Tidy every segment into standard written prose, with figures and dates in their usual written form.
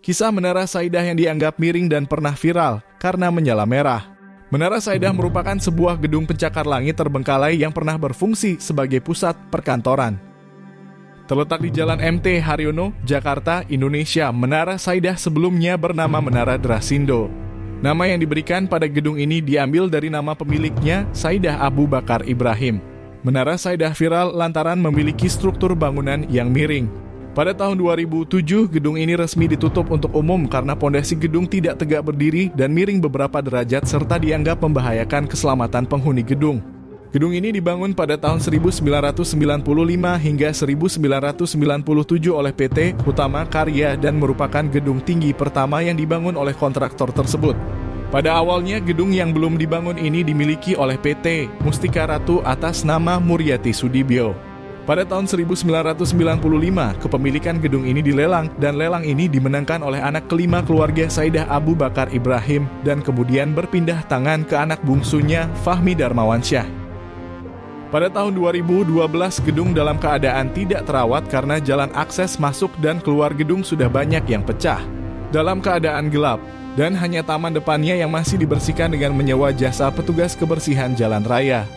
Kisah Menara Saidah yang dianggap miring dan pernah viral karena menyala merah. Menara Saidah merupakan sebuah gedung pencakar langit terbengkalai yang pernah berfungsi sebagai pusat perkantoran. Terletak di Jalan MT Haryono, Jakarta, Indonesia, Menara Saidah sebelumnya bernama Menara Drasindo. Nama yang diberikan pada gedung ini diambil dari nama pemiliknya, Saidah Abu Bakar Ibrahim. Menara Saidah viral lantaran memiliki struktur bangunan yang miring. Pada tahun 2007, gedung ini resmi ditutup untuk umum karena pondasi gedung tidak tegak berdiri dan miring beberapa derajat serta dianggap membahayakan keselamatan penghuni gedung. Gedung ini dibangun pada tahun 1995 hingga 1997 oleh PT Hutama Karya dan merupakan gedung tinggi pertama yang dibangun oleh kontraktor tersebut. Pada awalnya, gedung yang belum dibangun ini dimiliki oleh PT Mustika Ratu atas nama Muryati Sudibyo. Pada tahun 1995, kepemilikan gedung ini dilelang dan lelang ini dimenangkan oleh anak kelima keluarga Saidah Abu Bakar Ibrahim dan kemudian berpindah tangan ke anak bungsunya Fahmi Darmawansyah. Pada tahun 2012, gedung dalam keadaan tidak terawat karena jalan akses masuk dan keluar gedung sudah banyak yang pecah. Dalam keadaan gelap, dan hanya taman depannya yang masih dibersihkan dengan menyewa jasa petugas kebersihan jalan raya.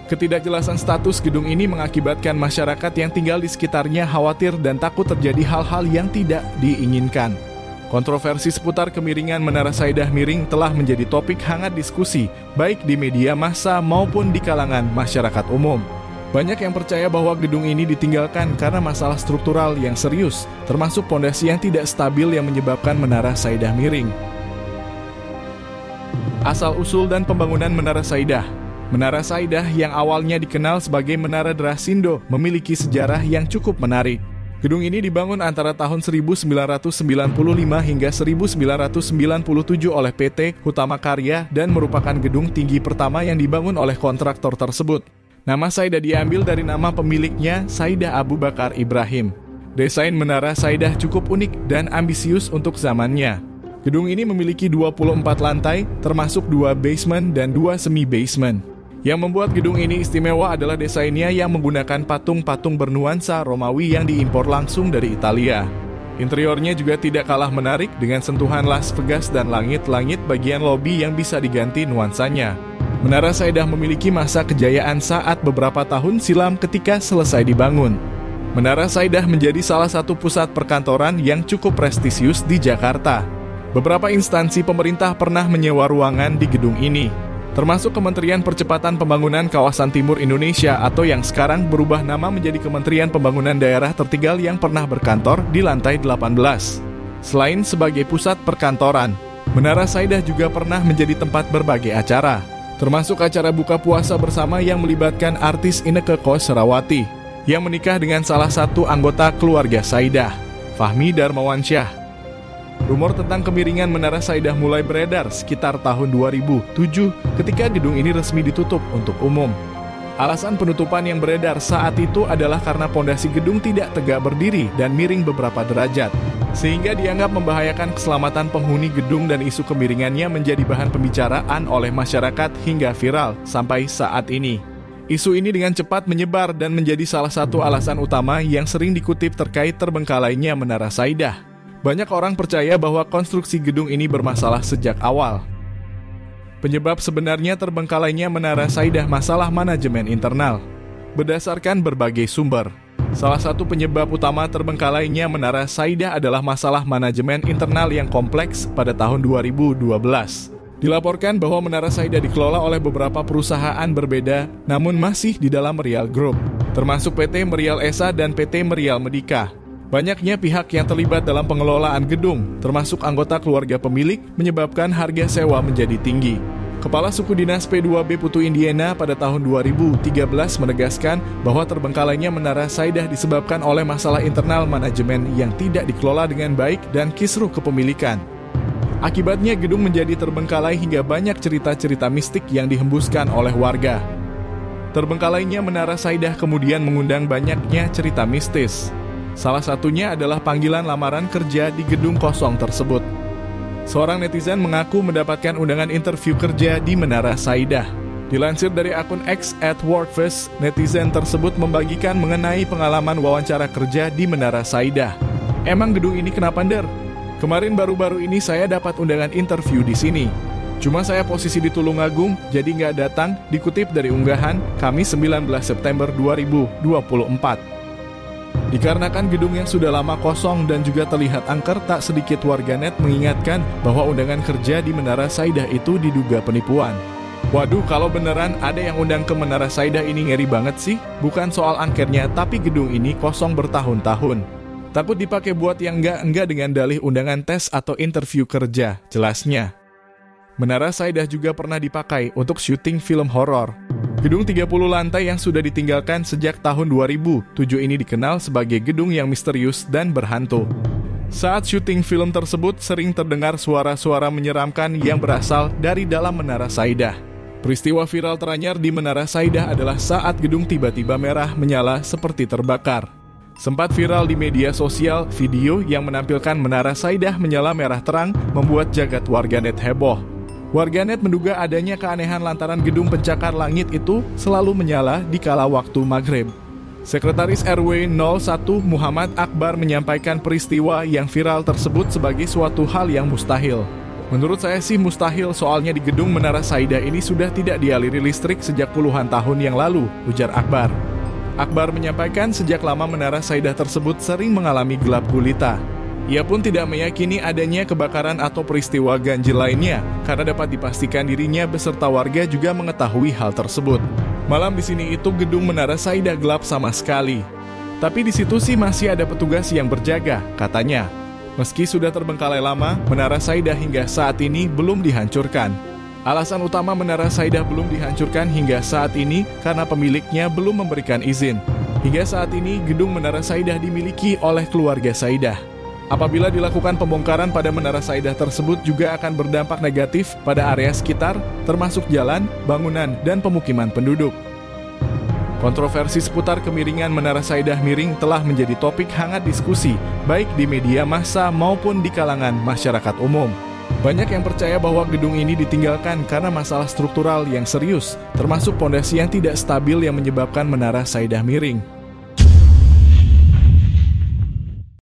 Ketidakjelasan status gedung ini mengakibatkan masyarakat yang tinggal di sekitarnya khawatir dan takut terjadi hal-hal yang tidak diinginkan. Kontroversi seputar kemiringan Menara Saidah miring telah menjadi topik hangat diskusi, baik di media massa maupun di kalangan masyarakat umum. Banyak yang percaya bahwa gedung ini ditinggalkan karena masalah struktural yang serius, termasuk pondasi yang tidak stabil yang menyebabkan Menara Saidah miring. Asal-usul dan pembangunan Menara Saidah. Menara Saidah yang awalnya dikenal sebagai Menara Drasindo memiliki sejarah yang cukup menarik. Gedung ini dibangun antara tahun 1995 hingga 1997 oleh PT Hutama Karya dan merupakan gedung tinggi pertama yang dibangun oleh kontraktor tersebut. Nama Saidah diambil dari nama pemiliknya, Saidah Abu Bakar Ibrahim. Desain Menara Saidah cukup unik dan ambisius untuk zamannya. Gedung ini memiliki 24 lantai, termasuk 2 basement dan 2 semi-basement. Yang membuat gedung ini istimewa adalah desainnya yang menggunakan patung-patung bernuansa Romawi yang diimpor langsung dari Italia. Interiornya juga tidak kalah menarik dengan sentuhan Las Vegas dan langit-langit bagian lobi yang bisa diganti nuansanya. Menara Saidah memiliki masa kejayaan saat beberapa tahun silam ketika selesai dibangun. Menara Saidah menjadi salah satu pusat perkantoran yang cukup prestisius di Jakarta. Beberapa instansi pemerintah pernah menyewa ruangan di gedung ini, termasuk Kementerian Percepatan Pembangunan Kawasan Timur Indonesia atau yang sekarang berubah nama menjadi Kementerian Pembangunan Daerah Tertinggal yang pernah berkantor di lantai 18. Selain sebagai pusat perkantoran, Menara Saidah juga pernah menjadi tempat berbagai acara, termasuk acara buka puasa bersama yang melibatkan artis Inneke Koesherawati, yang menikah dengan salah satu anggota keluarga Saidah, Fahmi Darmawansyah. Rumor tentang kemiringan Menara Saidah mulai beredar sekitar tahun 2007 ketika gedung ini resmi ditutup untuk umum. Alasan penutupan yang beredar saat itu adalah karena pondasi gedung tidak tegak berdiri dan miring beberapa derajat, sehingga dianggap membahayakan keselamatan penghuni gedung dan isu kemiringannya menjadi bahan pembicaraan oleh masyarakat hingga viral sampai saat ini. Isu ini dengan cepat menyebar dan menjadi salah satu alasan utama yang sering dikutip terkait terbengkalainya Menara Saidah. Banyak orang percaya bahwa konstruksi gedung ini bermasalah sejak awal. Penyebab sebenarnya terbengkalainya Menara Saidah masalah manajemen internal. Berdasarkan berbagai sumber, salah satu penyebab utama terbengkalainya Menara Saidah adalah masalah manajemen internal yang kompleks pada tahun 2012. Dilaporkan bahwa Menara Saidah dikelola oleh beberapa perusahaan berbeda, namun masih di dalam Merial Group, termasuk PT Merial Esa dan PT Merial Medika. Banyaknya pihak yang terlibat dalam pengelolaan gedung, termasuk anggota keluarga pemilik, menyebabkan harga sewa menjadi tinggi. Kepala Suku Dinas P2B Putu Indiana pada tahun 2013 menegaskan bahwa terbengkalainya Menara Saidah disebabkan oleh masalah internal manajemen yang tidak dikelola dengan baik dan kisruh kepemilikan. Akibatnya gedung menjadi terbengkalai hingga banyak cerita-cerita mistik yang dihembuskan oleh warga. Terbengkalainya Menara Saidah kemudian mengundang banyaknya cerita mistis. Salah satunya adalah panggilan lamaran kerja di gedung kosong tersebut. Seorang netizen mengaku mendapatkan undangan interview kerja di Menara Saidah. Dilansir dari akun X @workfest, netizen tersebut membagikan mengenai pengalaman wawancara kerja di Menara Saidah. Emang gedung ini kenapa nder? Kemarin baru-baru ini saya dapat undangan interview di sini. Cuma saya posisi di Tulungagung, jadi nggak datang, dikutip dari unggahan Kamis 19 September 2024. Dikarenakan gedung yang sudah lama kosong dan juga terlihat angker, tak sedikit warganet mengingatkan bahwa undangan kerja di Menara Saidah itu diduga penipuan. Waduh, kalau beneran ada yang undang ke Menara Saidah ini ngeri banget sih. Bukan soal angkernya, tapi gedung ini kosong bertahun-tahun. Takut dipakai buat yang enggak dengan dalih undangan tes atau interview kerja, jelasnya. Menara Saidah juga pernah dipakai untuk syuting film horor. Gedung 30 lantai yang sudah ditinggalkan sejak tahun 2007 ini dikenal sebagai gedung yang misterius dan berhantu. Saat syuting film tersebut sering terdengar suara-suara menyeramkan yang berasal dari dalam Menara Saidah. Peristiwa viral teranyar di Menara Saidah adalah saat gedung tiba-tiba merah menyala seperti terbakar. Sempat viral di media sosial video yang menampilkan Menara Saidah menyala merah terang membuat jagat warganet heboh. Warganet menduga adanya keanehan lantaran gedung pencakar langit itu selalu menyala di kala waktu maghrib. Sekretaris RW 01 Muhammad Akbar menyampaikan peristiwa yang viral tersebut sebagai suatu hal yang mustahil. Menurut saya sih mustahil, soalnya di gedung Menara Saidah ini sudah tidak dialiri listrik sejak puluhan tahun yang lalu, ujar Akbar. Akbar menyampaikan sejak lama Menara Saidah tersebut sering mengalami gelap gulita. Ia pun tidak meyakini adanya kebakaran atau peristiwa ganjil lainnya, karena dapat dipastikan dirinya beserta warga juga mengetahui hal tersebut. Malam di sini itu gedung Menara Saidah gelap sama sekali. Tapi di situ sih masih ada petugas yang berjaga, katanya. Meski sudah terbengkalai lama, Menara Saidah hingga saat ini belum dihancurkan. Alasan utama Menara Saidah belum dihancurkan hingga saat ini karena pemiliknya belum memberikan izin. Hingga saat ini, gedung Menara Saidah dimiliki oleh keluarga Saidah. Apabila dilakukan pembongkaran pada Menara Saidah tersebut juga akan berdampak negatif pada area sekitar, termasuk jalan, bangunan, dan pemukiman penduduk. Kontroversi seputar kemiringan Menara Saidah miring telah menjadi topik hangat diskusi, baik di media massa maupun di kalangan masyarakat umum. Banyak yang percaya bahwa gedung ini ditinggalkan karena masalah struktural yang serius, termasuk pondasi yang tidak stabil yang menyebabkan Menara Saidah miring.